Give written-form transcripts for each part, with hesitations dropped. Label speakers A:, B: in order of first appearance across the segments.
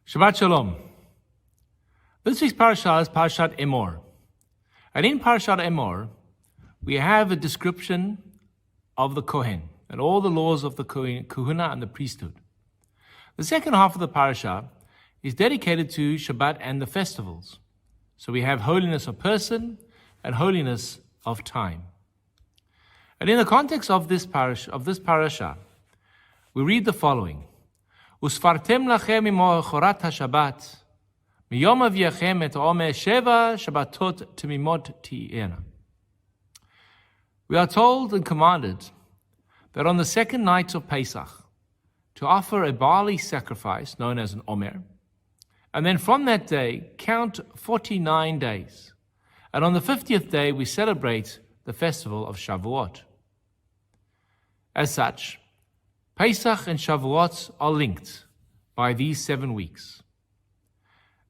A: Shabbat Shalom. This week's parasha is Parshat Emor. And in Parshat Emor, we have a description of the Kohen and all the laws of the Kahuna and the priesthood. The second half of the parasha is dedicated to Shabbat and the festivals. So we have holiness of person and holiness of time. And in the context of this parasha, we read the following. Usfartem lachem imo chorat haShabbat, miyom aviachem et Omer sheva Shabbatot temimot tiena. We are told and commanded that on the second night of Pesach, to offer a barley sacrifice known as an Omer, and then from that day count 49 days. And on the 50th day we celebrate the festival of Shavuot. As such, Pesach and Shavuot are linked by these 7 weeks.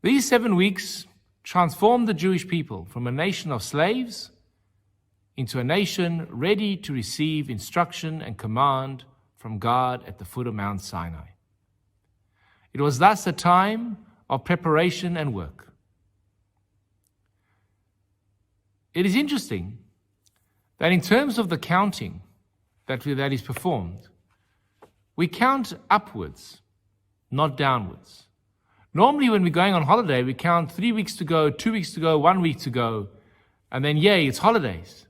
A: These 7 weeks transformed the Jewish people from a nation of slaves into a nation ready to receive instruction and command from God at the foot of Mount Sinai. It was thus a time of preparation and work. It is interesting that in terms of the counting that is performed, we count upwards, not downwards. Normally when we're going on holiday, we count 3 weeks to go, 2 weeks to go, 1 week to go, and then yay, it's holidays.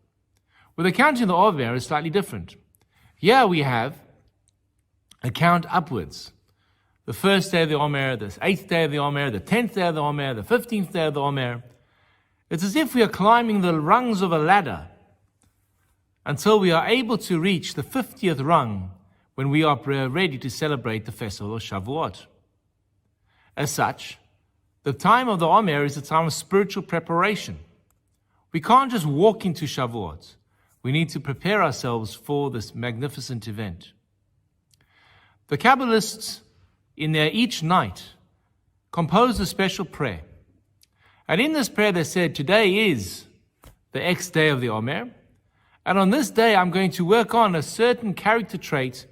A: With the counting of the Omer, it's slightly different. Here we have a count upwards. The first day of the Omer, the 8th day of the Omer, the 10th day of the Omer, the 15th day of the Omer. It's as if we are climbing the rungs of a ladder until we are able to reach the 50th rung when we are ready to celebrate the festival of Shavuot. As such, the time of the Omer is a time of spiritual preparation. We can't just walk into Shavuot. We need to prepare ourselves for this magnificent event. The Kabbalists, in their each night, composed a special prayer. And in this prayer they said, today is the X day of the Omer, and on this day I'm going to work on a certain character trait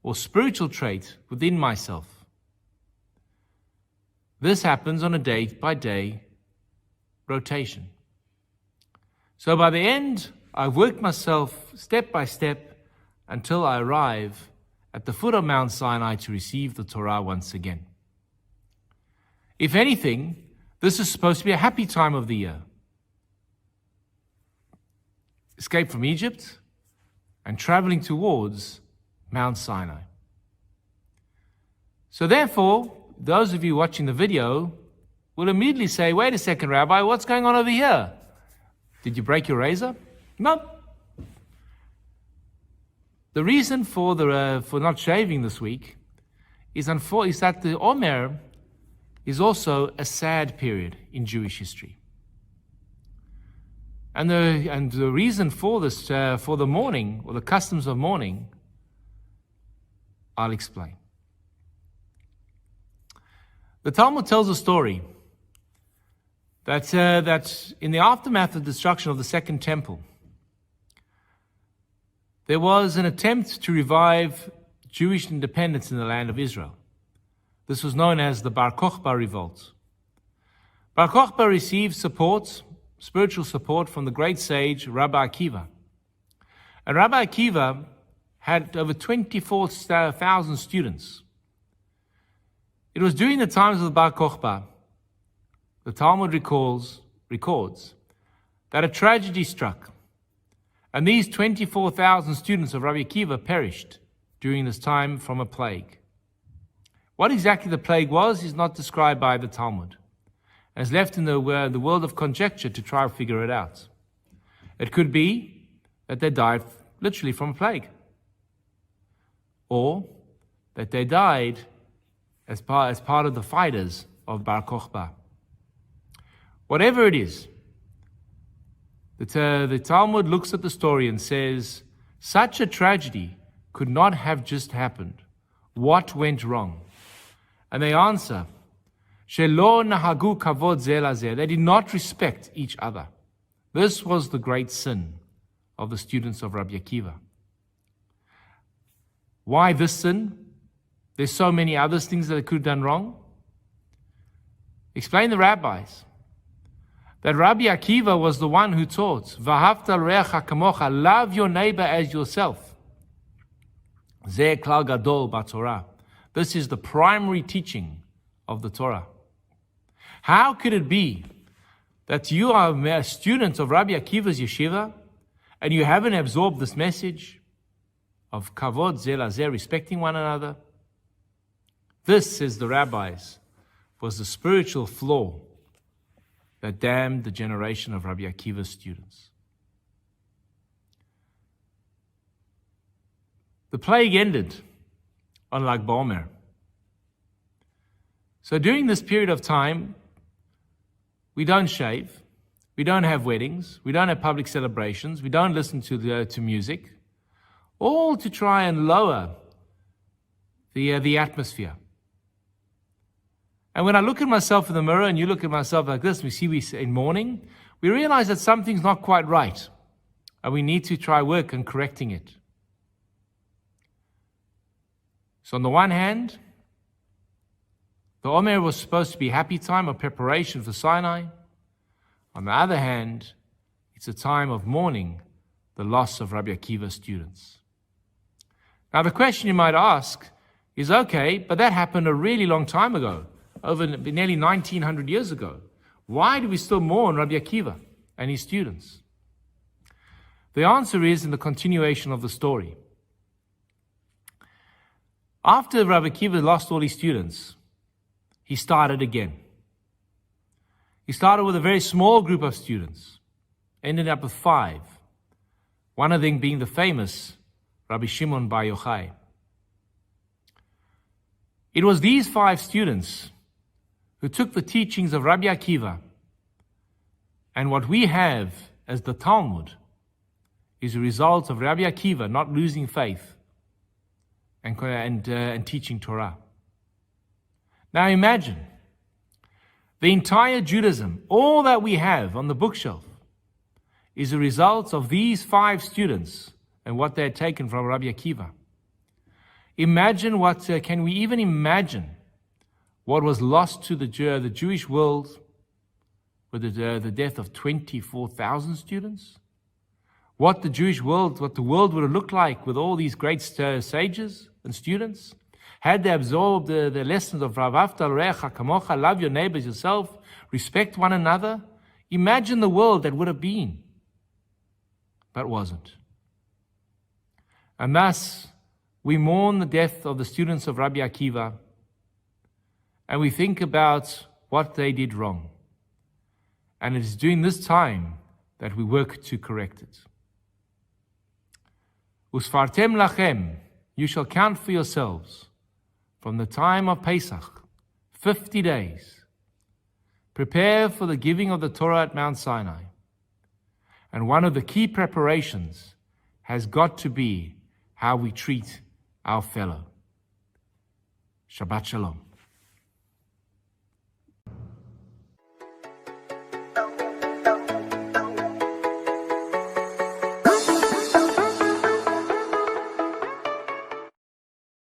A: or spiritual trait within myself. This happens on a day-by-day rotation. So by the end, I've worked myself step by step until I arrive at the foot of Mount Sinai to receive the Torah once again. If anything, this is supposed to be a happy time of the year. Escape from Egypt and traveling towards Mount Sinai. So therefore, those of you watching the video will immediately say, wait a second, Rabbi, what's going on over here? Did you break your razor? No. The reason for not shaving this week is that the Omer is also a sad period in Jewish history. And the reason for this, for the mourning, or the customs of mourning, I'll explain. The Talmud tells a story that in the aftermath of the destruction of the Second Temple, there was an attempt to revive Jewish independence in the land of Israel. This was known as the Bar Kokhba revolt. Bar Kokhba received spiritual support from the great sage Rabbi Akiva. And Rabbi Akiva had over 24,000 students. It was during the times of the Bar Kokhba, the Talmud records that a tragedy struck, and these 24,000 students of Rabbi Akiva perished during this time from a plague. What exactly the plague was is not described by the Talmud, and is left in the world of conjecture to try and figure it out. It could be that they died literally from a plague, or that they died as part of the fighters of Bar Kokhba. Whatever it is, the Talmud looks at the story and says, such a tragedy could not have just happened. What went wrong? And they answer, Shelo nahagu kavod ze lazeh. They did not respect each other. This was the great sin of the students of Rabbi Akiva. Why this sin? There's so many other things that they could have done wrong. Explain the rabbis that Rabbi Akiva was the one who taught, V'ahavta l'reacha kamocha, love your neighbor as yourself. Zeh klal gadol b'Torah. This is the primary teaching of the Torah. How could it be that you are a student of Rabbi Akiva's yeshiva and you haven't absorbed this message of kavod zeh lazeh, respecting one another? This, says the rabbis, was the spiritual flaw that damned the generation of Rabbi Akiva's students. The plague ended on Lag BaOmer. So during this period of time, we don't shave, we don't have weddings, we don't have public celebrations, we don't listen to music, all to try and lower the atmosphere. And when I look at myself in the mirror and you look at myself like this, we in mourning, we realize that something's not quite right. And we need to try work on correcting it. So on the one hand, the Omer was supposed to be a happy time of preparation for Sinai. On the other hand, it's a time of mourning the loss of Rabbi Akiva's students. Now the question you might ask is, okay, but that happened a really long time ago, over nearly 1900 years ago. Why do we still mourn Rabbi Akiva and his students? The answer is in the continuation of the story. After Rabbi Akiva lost all his students, he started again. He started with a very small group of students, ended up with 5, one of them being the famous Rabbi Shimon Bar Yochai. It was these 5 students who took the teachings of Rabbi Akiva, and what we have as the Talmud is a result of Rabbi Akiva not losing faith and teaching Torah. Now imagine the entire Judaism, all that we have on the bookshelf, is a result of these 5 students and what they had taken from Rabbi Akiva. Imagine can we even imagine what was lost to the Jewish world with the death of 24,000 students? What the world would have looked like with all these great sages and students? Had they absorbed the lessons of V'ahavta l'reacha kamocha, love your neighbors yourself, respect one another? Imagine the world that would have been, but wasn't. And thus, we mourn the death of the students of Rabbi Akiva, and we think about what they did wrong. And it is during this time that we work to correct it. Usfartem lachem, you shall count for yourselves, from the time of Pesach, 50 days. Prepare for the giving of the Torah at Mount Sinai. And one of the key preparations has got to be how we treat our fellow. Shabbat Shalom.